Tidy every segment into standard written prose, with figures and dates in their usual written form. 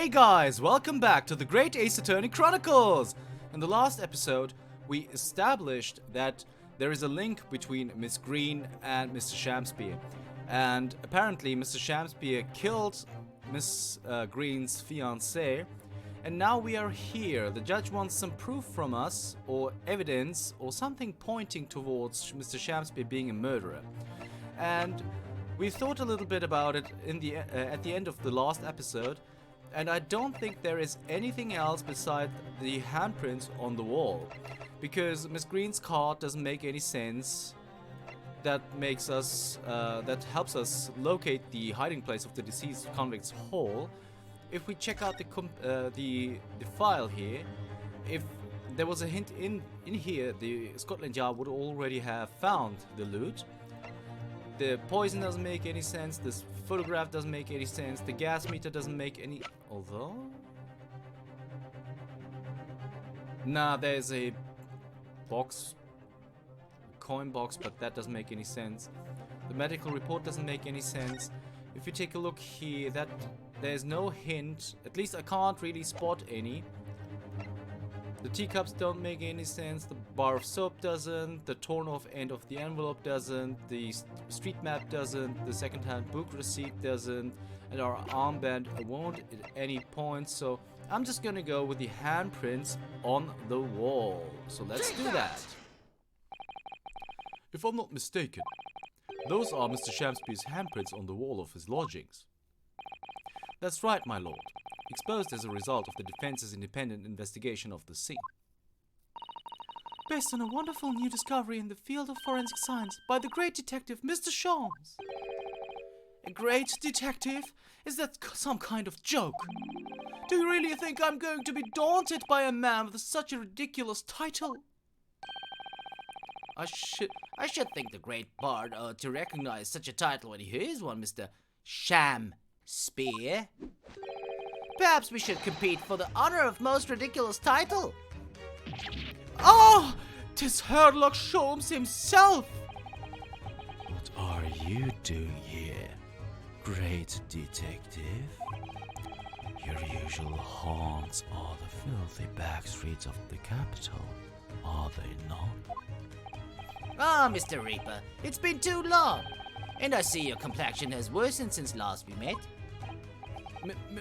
Hey guys, welcome back to the Great Ace Attorney Chronicles! In the last episode, we established that there is a link between Miss Green and Mr. Shamspeare. And apparently Mr. Shamspeare killed Miss Green's fiancée. And now we are here. The judge wants some proof from us, or evidence, or something pointing towards Mr. Shamspeare being a murderer. And we thought a little bit about it at the end of the last episode. And I don't think there is anything else beside the handprints on the wall. Because Miss Green's card doesn't make any sense. That helps us locate the hiding place of the deceased convict's hole. If we check out the file here, if there was a hint in here, the Scotland Yard would already have found the loot. The poison doesn't make any sense, this photograph doesn't make any sense, the gas meter doesn't make any... although... Nah, there's a box, a coin box, but that doesn't make any sense. The medical report doesn't make any sense. If you take a look here, there's no hint, at least I can't really spot any. The teacups don't make any sense, the bar of soap doesn't, the torn off end of the envelope doesn't, the street map doesn't, the second-hand book receipt doesn't, and our armband won't at any point, so I'm just gonna go with the handprints on the wall. So let's do that. If I'm not mistaken, those are Mr. Shamspeare's handprints on the wall of his lodgings. That's right, my lord. Exposed as a result of the defense's independent investigation of the scene. Based on a wonderful new discovery in the field of forensic science by the great detective Mr. Sholmes. A great detective? Is that some kind of joke? Do you really think I'm going to be daunted by a man with such a ridiculous title? I should think the great bard ought to recognize such a title when he hears one, Mr. Shamspeare. Perhaps we should compete for the honor of most ridiculous title. Oh! 'Tis Herlock Sholmes himself! What are you doing here, great detective? Your usual haunts are the filthy back streets of the capital, are they not? Ah, Mr. Reaper, it's been too long, and I see your complexion has worsened since last we met.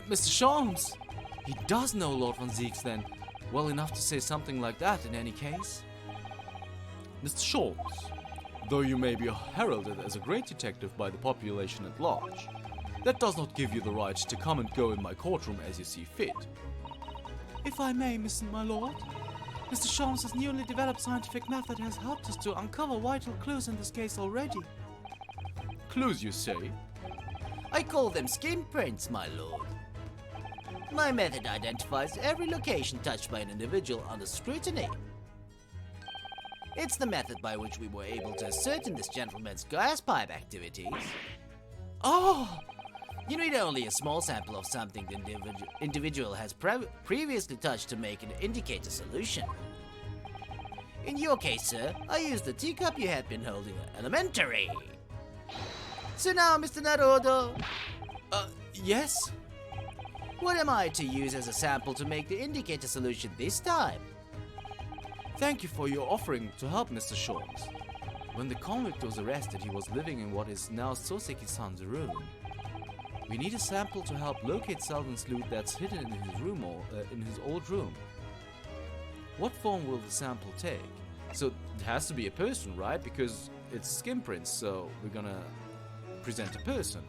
Mr. Sholmes! He does know Lord von Zieks then, well enough to say something like that in any case. Mr. Sholmes, though you may be heralded as a great detective by the population at large, that does not give you the right to come and go in my courtroom as you see fit. If I may, my lord, Mr. Sholmes' newly developed scientific method has helped us to uncover vital clues in this case already. Clues, you say? I call them skin prints, my lord. My method identifies every location touched by an individual under scrutiny. It's the method by which we were able to ascertain this gentleman's gas pipe activities. Oh! You need only a small sample of something the individual has previously touched to make an indicator solution. In your case, sir, I used the teacup you had been holding elementary. So now, Mr. Naruto. Yes? What am I to use as a sample to make the indicator solution this time? Thank you for your offering to help, Mr. Sholmes. When the convict was arrested, he was living in what is now Soseki-san's room. We need a sample to help locate Selden's loot that's hidden in his room or in his old room. What form will the sample take? So it has to be a person, right? Because it's skin prints, so we're gonna present a person.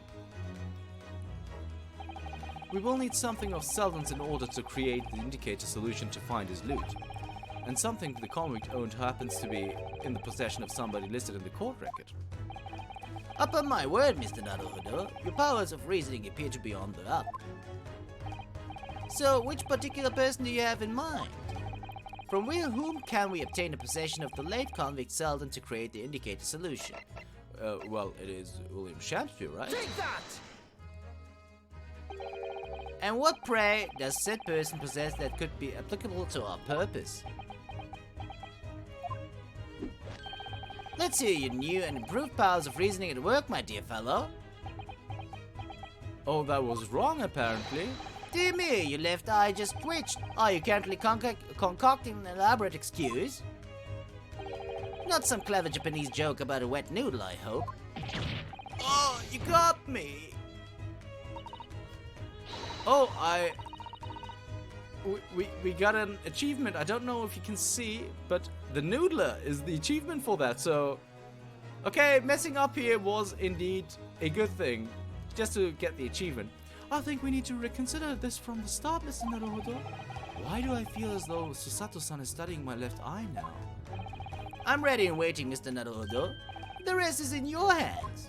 We will need something of Selden's in order to create the indicator solution to find his loot. And something the convict owned happens to be in the possession of somebody listed in the court record. Upon my word, Mr. Naruto, your powers of reasoning appear to be on the up. So, which particular person do you have in mind? From whom can we obtain a possession of the late convict Selden to create the indicator solution? Well, it is William Shamspeare, right? Take that! And what, pray, does said person possess that could be applicable to our purpose? Let's hear your new and improved powers of reasoning at work, my dear fellow. Oh, that was wrong, apparently. Dear me, your left eye just twitched. Are you currently concocting an elaborate excuse? Not some clever Japanese joke about a wet noodle, I hope. Oh, you got me. Oh, we got an achievement. I don't know if you can see, but the noodler is the achievement for that. So, okay, messing up here was indeed a good thing, just to get the achievement. I think we need to reconsider this from the start, Mr. Naruhodo. Why do I feel as though Susato-san is studying my left eye now? I'm ready and waiting, Mr. Naruhodo. The rest is in your hands.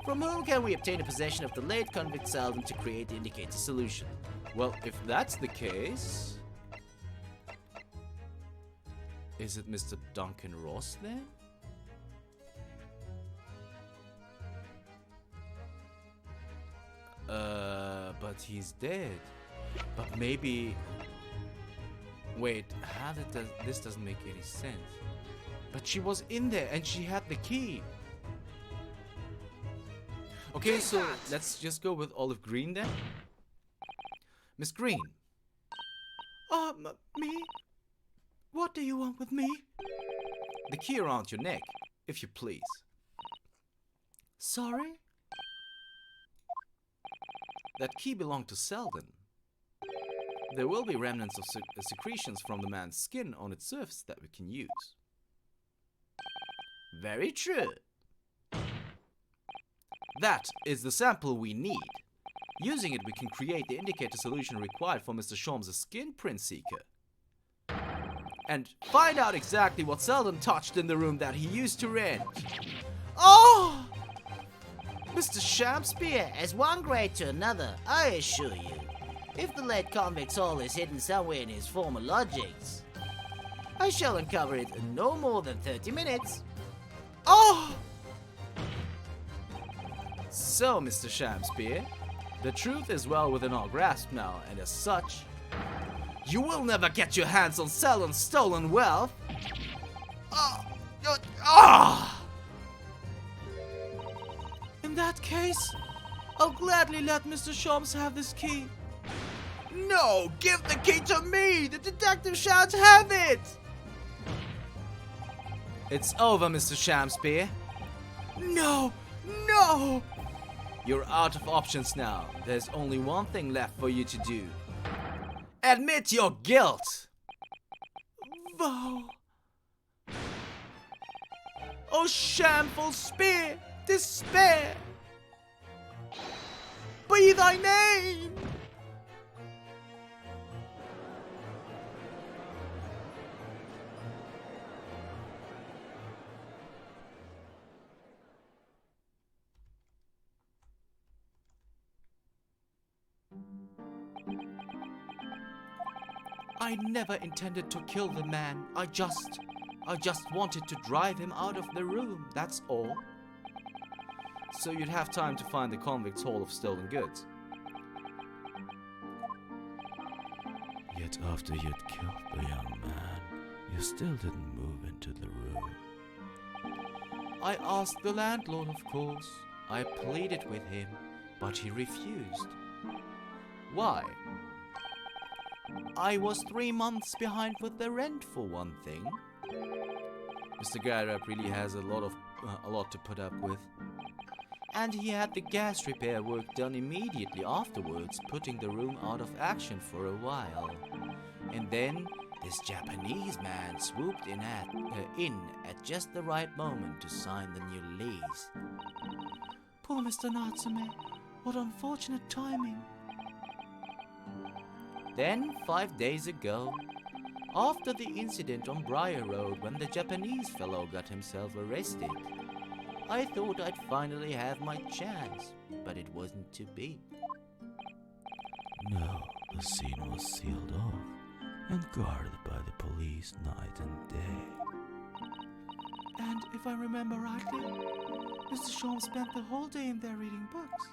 From whom can we obtain a possession of the late convict Selden to create the indicator solution? Well, if that's the case... Is it Mr. Duncan Ross then? But he's dead. But maybe... Wait, how did this doesn't make any sense. But she was in there and she had the key. Okay, so let's just go with Olive Green then. Miss Green. Me? What do you want with me? The key around your neck, if you please. Sorry? That key belonged to Selden. There will be remnants of secretions from the man's skin on its surface that we can use. Very true. That is the sample we need. Using it, we can create the indicator solution required for Mr. Sholmes' skin print seeker. And find out exactly what Selden touched in the room that he used to rent. Oh! Mr. Shamspeare, as one grade to another, I assure you. If the late convict's hole is hidden somewhere in his former lodgings, I shall uncover it in no more than 30 minutes. Oh! So, Mr. Shamspeare, the truth is well within our grasp now, and as such, you will never get your hands on Selden's stolen wealth. In that case, I'll gladly let Mr. Sholmes have this key. No, give the key to me! The detective shan't have it! It's over, Mr. Shamspeare. No! No! You're out of options now. There's only one thing left for you to do. Admit your guilt! Vow! Oh, shameful spear! Despair! Be thy name! I never intended to kill the man. I just wanted to drive him out of the room, that's all. So you'd have time to find the convict's haul of stolen goods. Yet after you'd killed the young man, you still didn't move into the room. I asked the landlord, of course. I pleaded with him, but he refused. Why? I was 3 months behind with the rent, for one thing. Mr. Gairap really has a lot to put up with. And he had the gas repair work done immediately afterwards, putting the room out of action for a while. And then this Japanese man swooped in at just the right moment to sign the new lease. Poor Mr. Natsume, what unfortunate timing. Then, 5 days ago, after the incident on Briar Road when the Japanese fellow got himself arrested, I thought I'd finally have my chance, but it wasn't to be. No, the scene was sealed off and guarded by the police night and day. And if I remember rightly, Mr. Sholmes spent the whole day in there reading books.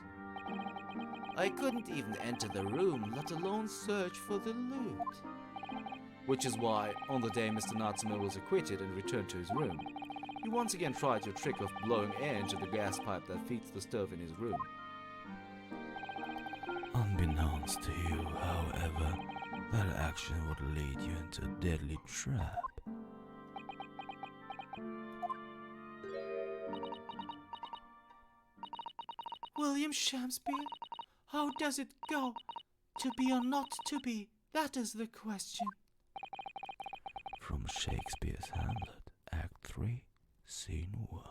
I couldn't even enter the room, let alone search for the loot. Which is why, on the day Mr. Natsume was acquitted and returned to his room, you once again tried your trick of blowing air into the gas pipe that feeds the stove in his room. Unbeknownst to However, that action would lead you into a deadly trap. William Shakespeare, how does it go? To be or not to be? That is the question. From Shakespeare's Hamlet, Act 3, Scene 1.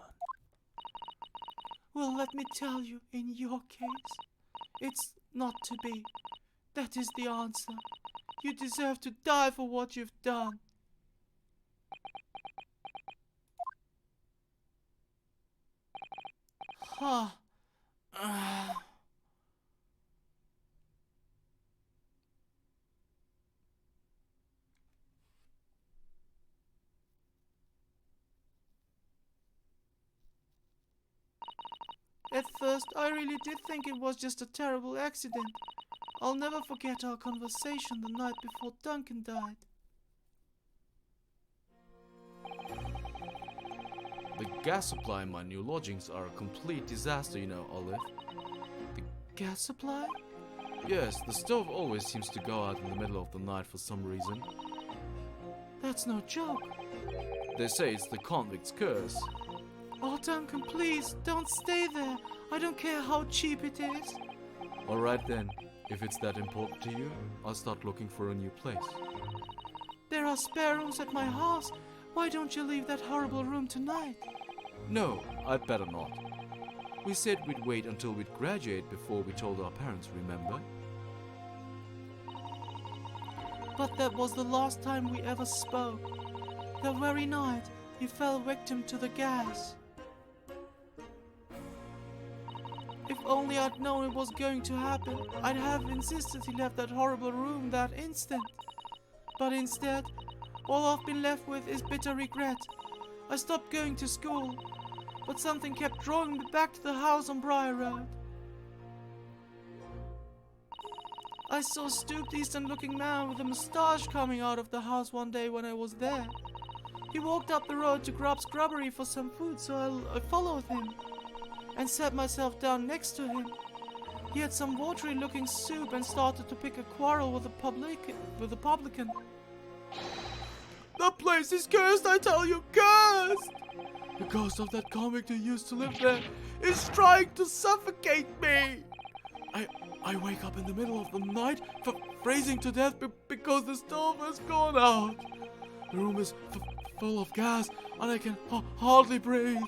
Well, let me tell you, in your case, it's not to be. That is the answer. You deserve to die for what you've done. Huh. At first, I really did think it was just a terrible accident. I'll never forget our conversation the night before Duncan died. The gas supply in my new lodgings are a complete disaster, you know, Olive. The gas supply? Yes, the stove always seems to go out in the middle of the night for some reason. That's no joke. They say it's the convict's curse. Oh, Duncan, please, don't stay there. I don't care how cheap it is. Alright then, if it's that important to you, I'll start looking for a new place. There are spare rooms at my house. Why don't you leave that horrible room tonight? No, I'd better not. We said we'd wait until we'd graduate before we told our parents, remember? But that was the last time we ever spoke. The very night you fell victim to the gas. If only I'd known it was going to happen, I'd have insisted he left that horrible room that instant. But instead, all I've been left with is bitter regret. I stopped going to school, but something kept drawing me back to the house on Briar Road. I saw a stooped eastern-looking man with a moustache coming out of the house one day when I was there. He walked up the road to grab scrubbery for some food, so I followed him and sat myself down next to him. He had some watery-looking soup and started to pick a quarrel with the publican. The place is cursed, I tell you, cursed! The ghost of that convict who used to live there is trying to suffocate me! I wake up in the middle of the night freezing to death because the stove has gone out. The room is full of gas and I can hardly breathe.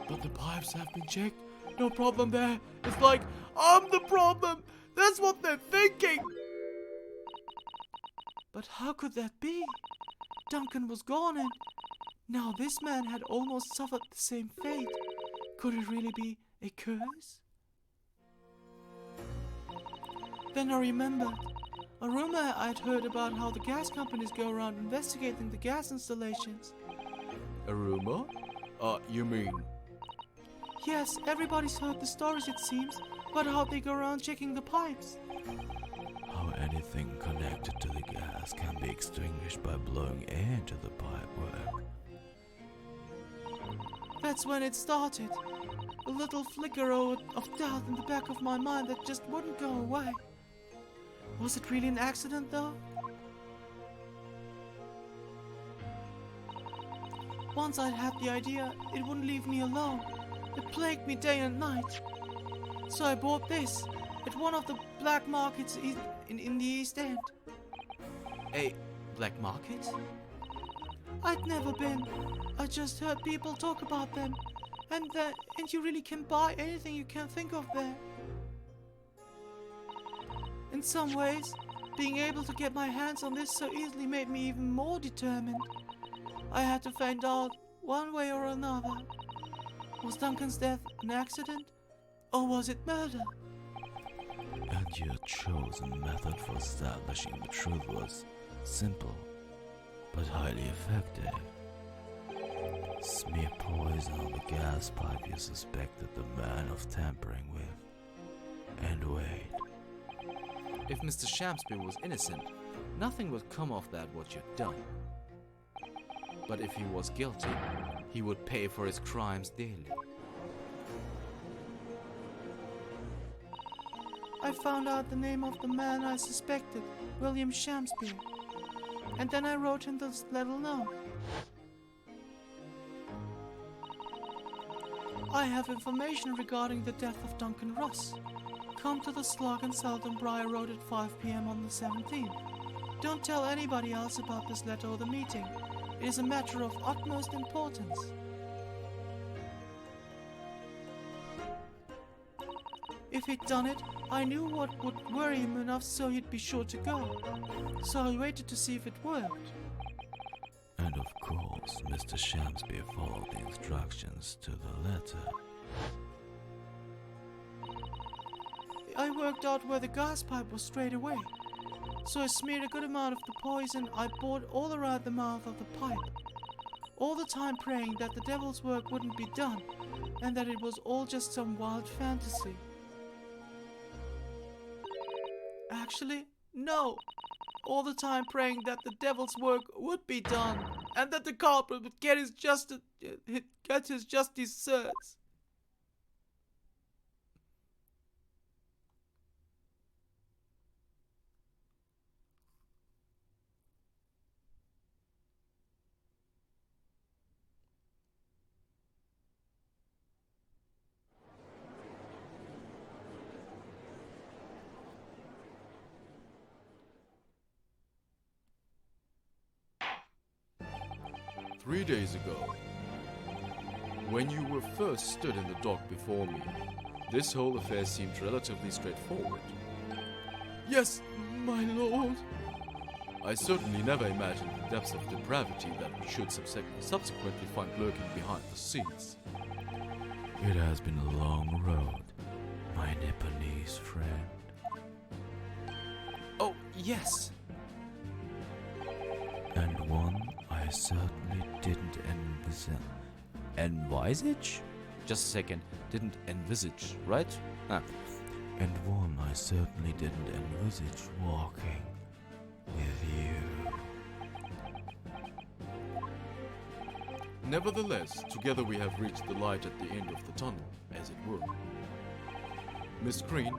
But the pipes have been checked. No problem there. It's like I'm the problem. That's what they're thinking. But how could that be? Duncan was gone and now this man had almost suffered the same fate. Could it really be a curse? Then I remembered a rumor I'd heard about how the gas companies go around investigating the gas installations. A rumor? You mean? Yes, everybody's heard the stories, it seems, about how they go around checking the pipes. How anything connected to the gas can be extinguished by blowing air into the pipework. That's when it started. A little flicker of doubt in the back of my mind that just wouldn't go away. Was it really an accident, though? Once I'd had the idea, it wouldn't leave me alone. It plagued me day and night. So I bought this at one of the black markets in the East End. A black market? I'd never been. I just heard people talk about them. And you really can buy anything you can think of there. In some ways, being able to get my hands on this so easily made me even more determined. I had to find out one way or another. Was Duncan's death an accident? Or was it murder? And your chosen method for establishing the truth was simple, but highly effective. Smear poison on the gas pipe you suspected the man of tampering with, and wait. If Mr. Shakespeare was innocent, nothing would come of that what you'd done. But if he was guilty, he would pay for his crimes dearly. I found out the name of the man I suspected, William Shamsby. And then I wrote him this little note. I have information regarding the death of Duncan Ross. Come to the Slug and Selden Briar Road at 5 p.m. on the 17th. Don't tell anybody else about this letter or the meeting. It is a matter of utmost importance. If he'd done it, I knew what would worry him enough so he'd be sure to go. So I waited to see if it worked. And of course, Mr. Shamsby followed the instructions to the letter. I worked out where the gas pipe was straight away. So I smeared a good amount of the poison I poured all around the mouth of the pipe. All the time praying that the devil's work wouldn't be done, and that it was all just some wild fantasy. Actually, no. All the time praying that the devil's work would be done, and that the culprit would get his just desserts. "3 days ago, when you were first stood in the dock before me, this whole affair seemed relatively straightforward." "Yes, my lord." "I certainly never imagined the depths of depravity that we should subsequently find lurking behind the scenes." It has been a long road, my Nipponese friend. "Oh, yes." And one I certainly didn't envisage? Just a second. Didn't envisage, right? And one I certainly didn't envisage walking with you. Nevertheless, together we have reached the light at the end of the tunnel, as it were. Miss Green,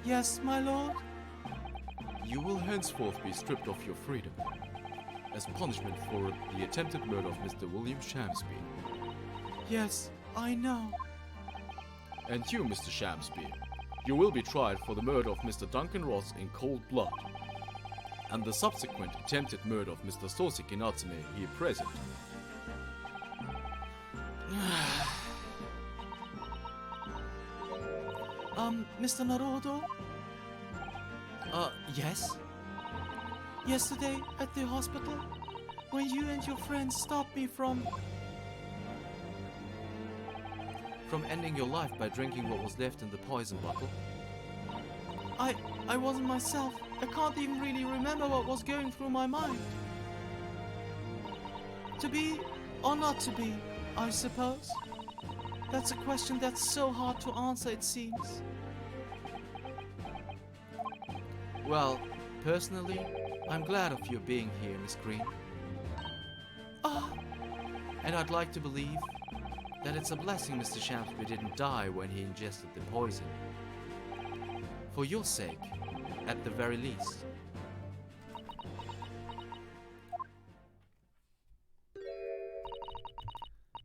Yes, my lord? you will henceforth be stripped of your freedom, as punishment for the attempted murder of Mr. William Shamsby. Yes, I know. And you, Mr. Shamsby, you will be tried for the murder of Mr. Duncan Ross in cold blood, and the subsequent attempted murder of Mr. Soseki Natsume here present. Mr. Naruto? Yes? Yesterday at the hospital, when you and your friends stopped me from ending your life by drinking what was left in the poison bottle? I wasn't myself. I can't even really remember what was going through my mind. To be or not to be, I suppose. That's a question that's so hard to answer, it seems. Well, personally, I'm glad of your being here, Miss Green. And I'd like to believe that it's a blessing Mr. Shamsby didn't die when he ingested the poison. For your sake, at the very least.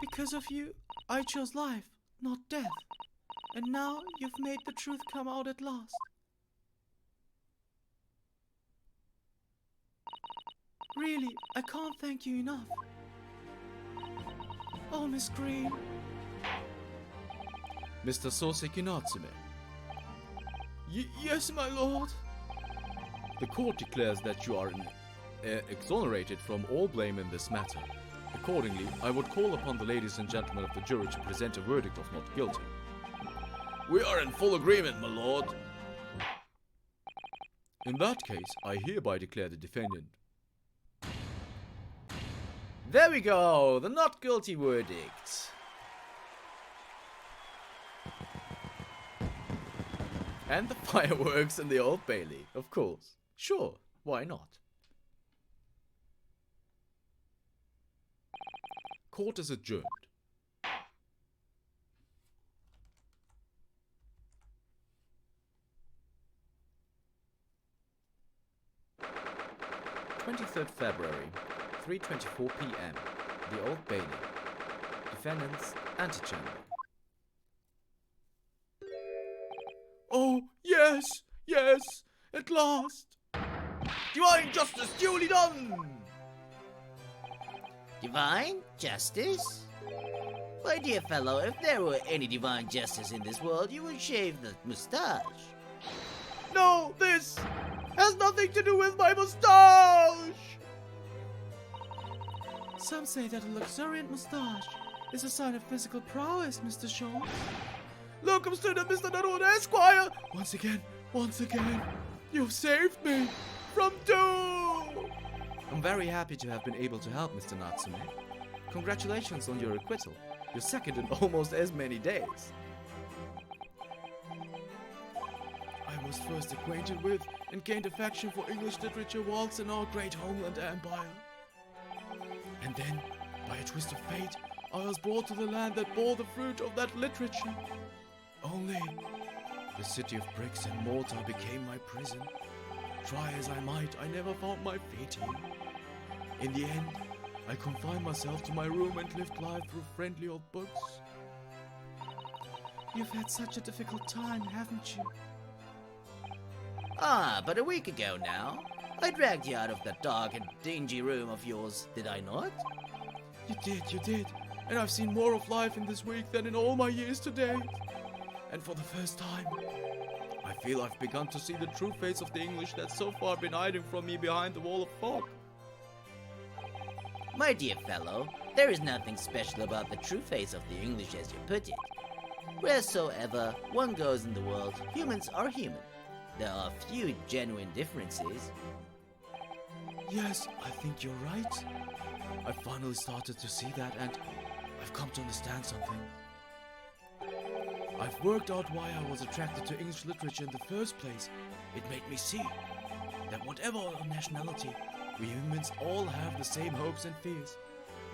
Because of you, I chose life, not death. And now you've made the truth come out at last. Really, I can't thank you enough. Oh, Miss Green. Mr. Soseki Natsume. Yes, my lord. The court declares that you are exonerated from all blame in this matter. Accordingly, I would call upon the ladies and gentlemen of the jury to present a verdict of not guilty. We are in full agreement, my lord. In that case, I hereby declare the defendant. There we go, the not guilty verdict. And the fireworks in the Old Bailey, of course. Sure, why not? Court is adjourned. 23rd February, 3:24 p.m. The Old Bailey. Defendant's antechamber. Oh, yes, yes, at last. Divine justice duly done. Divine justice? My dear fellow, if there were any divine justice in this world, you would shave the moustache. No, this has nothing to do with my moustache. Some say that a luxuriant moustache is a sign of physical prowess, Mr. Sholmes. Welcome to the Mr. Narone Esquire. Once again, you've saved me from doom. I'm very happy to have been able to help, Mr. Natsume. Congratulations on your acquittal. You're second in almost as many days. I was first acquainted with and gained affection for English literature whilst in our great homeland empire. And then, by a twist of fate, I was brought to the land that bore the fruit of that literature. Only, the city of bricks and mortar became my prison. Try as I might, I never found my feet here. In the end, I confined myself to my room and lived life through friendly old books. You've had such a difficult time, haven't you? Ah, but a week ago now, I dragged you out of that dark and dingy room of yours, did I not? You did. And I've seen more of life in this week than in all my years to date. And for the first time, I feel I've begun to see the true face of the English that's so far been hiding from me behind the wall of fog. My dear fellow, there is nothing special about the true face of the English as you put it. Wheresoever one goes in the world, humans are human. There are few genuine differences. Yes, I think you're right. I finally started to see that, and I've come to understand something. I've worked out why I was attracted to English literature in the first place. It made me see that whatever our nationality, we humans all have the same hopes and fears.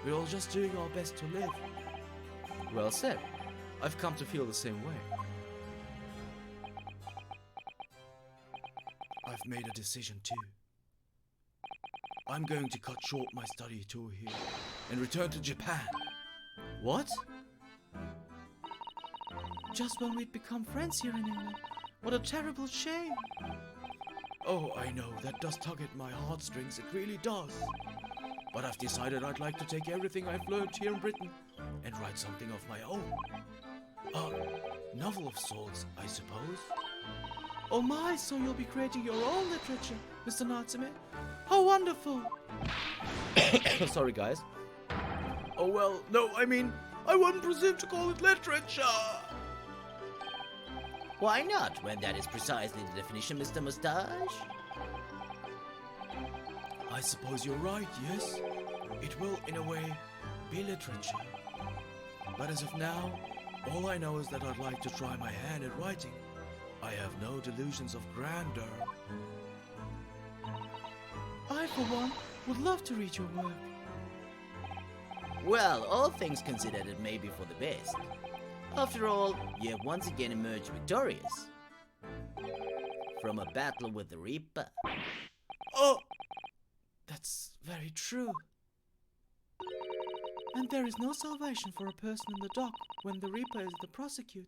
We're all just doing our best to live. Well said. I've come to feel the same way. I've made a decision too. I'm going to cut short my study tour here and return to Japan. What? Just when we'd become friends here in England. What a terrible shame. Oh, I know, that does tug at my heartstrings, it really does. But I've decided I'd like to take everything I've learned here in Britain and write something of my own. A novel of sorts, I suppose. Oh my, so you'll be creating your own literature, Mr. Natsume? How wonderful! Sorry, guys. Oh well, no, I mean, I wouldn't presume to call it literature! Why not, when that is precisely the definition, Mr. Moustache? I suppose you're right, yes. It will, in a way, be literature. But as of now, all I know is that I'd like to try my hand at writing. I have no delusions of grandeur. I, for one, would love to read your work. Well, all things considered, it may be for the best. After all, you have once again emerged victorious from a battle with the Reaper. Oh! That's very true. And there is no salvation for a person in the dock when the Reaper is the prosecutor.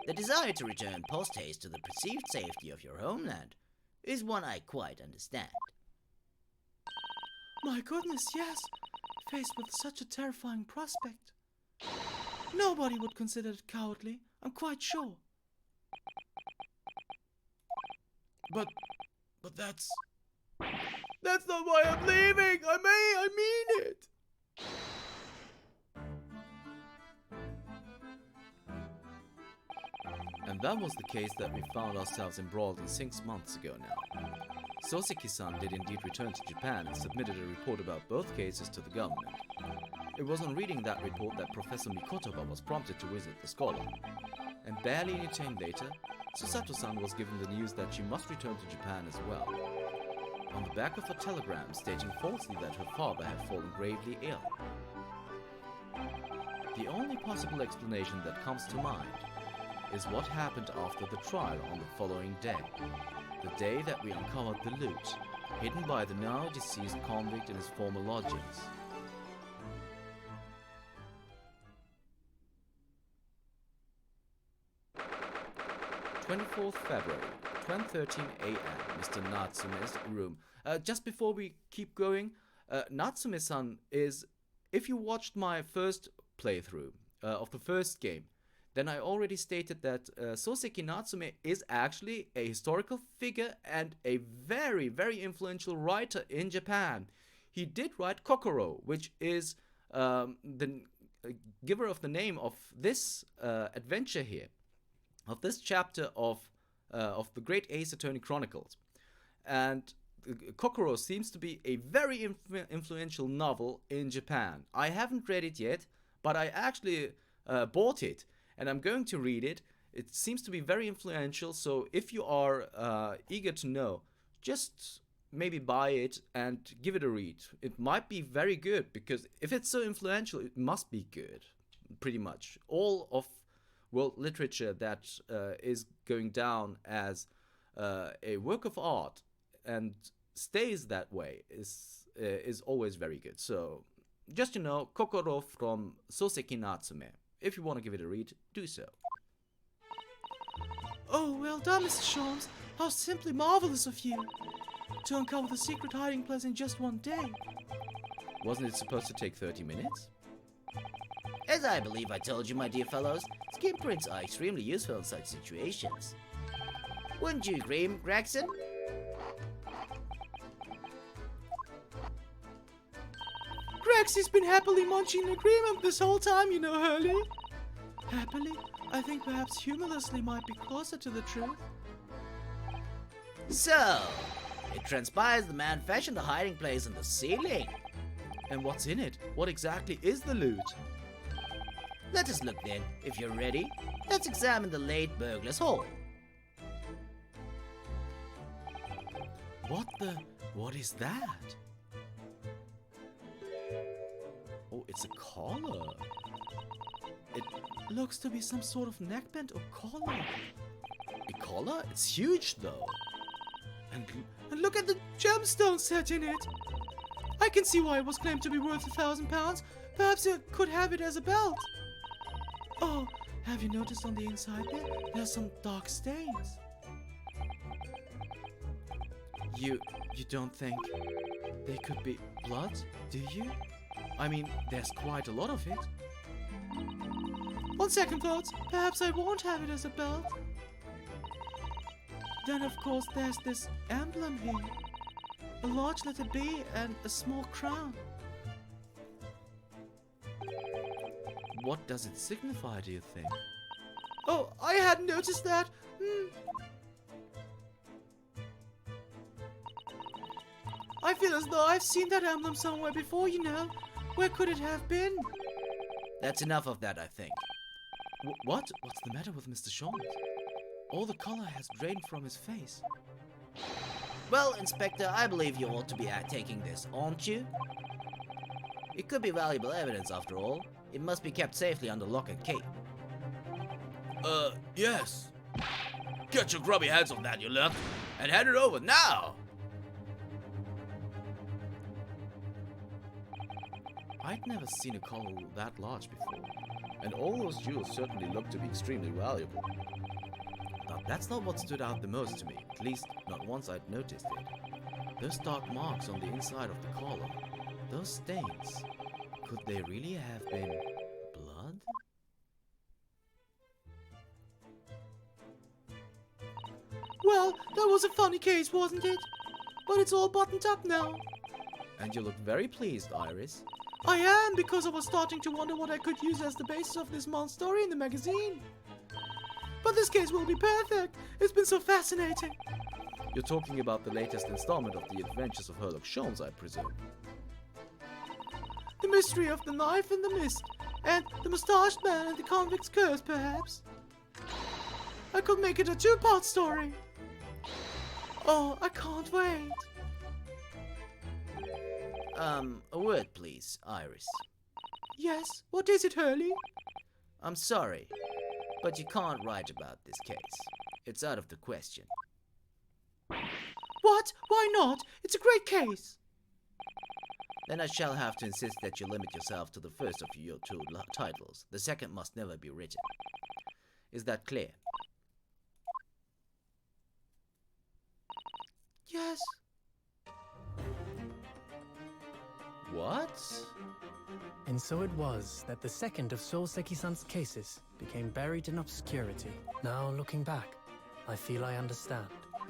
The desire to return post-haste to the perceived safety of your homeland is one I quite understand. My goodness, yes. Faced with such a terrifying prospect. Nobody would consider it cowardly, I'm quite sure. But that's not why I'm leaving! I mean it! And that was the case that we found ourselves embroiled in 6 months ago now. Soseki-san did indeed return to Japan and submitted a report about both cases to the government. It was on reading that report that Professor Mikotoba was prompted to visit the scholar. And barely any time later, Susato-san was given the news that she must return to Japan as well. On the back of a telegram stating falsely that her father had fallen gravely ill. The only possible explanation that comes to mind is what happened after the trial on the following day. the day that we uncovered the loot, hidden by the now deceased convict in his former lodgings. February 10:13 a.m. Mr. Natsume's room. Just before we keep going, Natsume-san is, if you watched my first playthrough of the first game, then I already stated that Soseki Natsume is actually a historical figure and a very, very influential writer in Japan. He did write Kokoro, which is the giver of the name of this adventure here, of this chapter of the Great Ace Attorney Chronicles. And Kokoro seems to be a very influential novel in Japan. I haven't read it yet, but I actually bought it, and I'm going to read it. It seems to be very influential, so if you are eager to know, just maybe buy it and give it a read. It might be very good, because if it's so influential, it must be good, pretty much. All of world literature that is going down as a work of art and stays that way is always very good. So, just Kokoro from Soseki Natsume. If you want to give it a read, do so. Oh, well done, Mr. Sholmes. How simply marvelous of you to uncover the secret hiding place in just one day. Wasn't it supposed to take 30 minutes? As I believe I told you, my dear fellows, skin prints are extremely useful in such situations. Wouldn't you agree, Gregson? Grexy's been happily munching agreement this whole time, you know, Hurley. Happily? I think perhaps humorlessly might be closer to the truth. So, it transpires the man fashioned a hiding place in the ceiling. And what's in it? What exactly is the loot? Let us look then. If you're ready, let's examine the late burglar's hole. What is that? Oh, it's a collar. It looks to be some sort of neckband or collar. A collar? It's huge though. And look at the gemstone set in it. I can see why it was claimed to be worth £1,000. Perhaps you could have it as a belt. Oh, have you noticed on the inside there? There's some dark stains. You don't think they could be blood, do you? I mean, there's quite a lot of it. On second thoughts, perhaps I won't have it as a belt. Then of course there's this emblem here. A large letter B and a small crown. What does it signify, do you think? Oh, I hadn't noticed that. I feel as though I've seen that emblem somewhere before, you know. Where could it have been? That's enough of that, I think. What? What's the matter with Mr. Sholmes? All the color has drained from his face. Well, Inspector, I believe you ought to be taking this, aren't you? It could be valuable evidence, after all. It must be kept safely under lock and key. Yes. Get your grubby hands on that, you lump, and hand it over now! I'd never seen a collar that large before, and all those jewels certainly looked to be extremely valuable. But that's not what stood out the most to me, at least not once I'd noticed it. Those dark marks on the inside of the collar, those stains, could they really have been blood? Well, that was a funny case, wasn't it? But it's all buttoned up now. And you look very pleased, Iris. I am, because I was starting to wonder what I could use as the basis of this month's story in the magazine. But this case will be perfect. It's been so fascinating. You're talking about the latest installment of the Adventures of Sherlock Holmes, I presume. The mystery of the knife and the mist, and the mustached man and the convict's curse, perhaps. I could make it a two-part story. Oh, I can't wait. A word, please, Iris. Yes, what is it, Hurley? I'm sorry, but you can't write about this case. It's out of the question. What? Why not? It's a great case. Then I shall have to insist that you limit yourself to the first of your two titles. The second must never be written. Is that clear? Yes. What? And so it was that the second of Soseki-san's cases became buried in obscurity. Now, looking back, I feel I understand.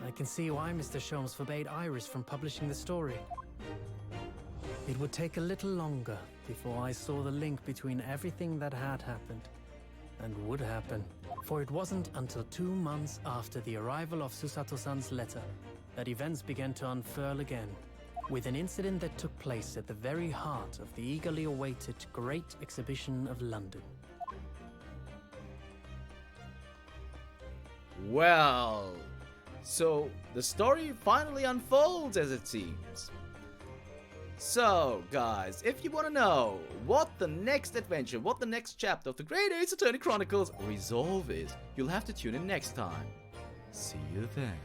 I can see why Mr. Sholmes forbade Iris from publishing the story. It would take a little longer before I saw the link between everything that had happened and would happen. For it wasn't until 2 months after the arrival of Susato-san's letter that events began to unfurl again, with an incident that took place at the very heart of the eagerly awaited Great Exhibition of London. Well, so the story finally unfolds as it seems. So, guys, if you want to know what the next adventure, what the next chapter of the Great Ace Attorney Chronicles resolve is, you'll have to tune in next time. See you then.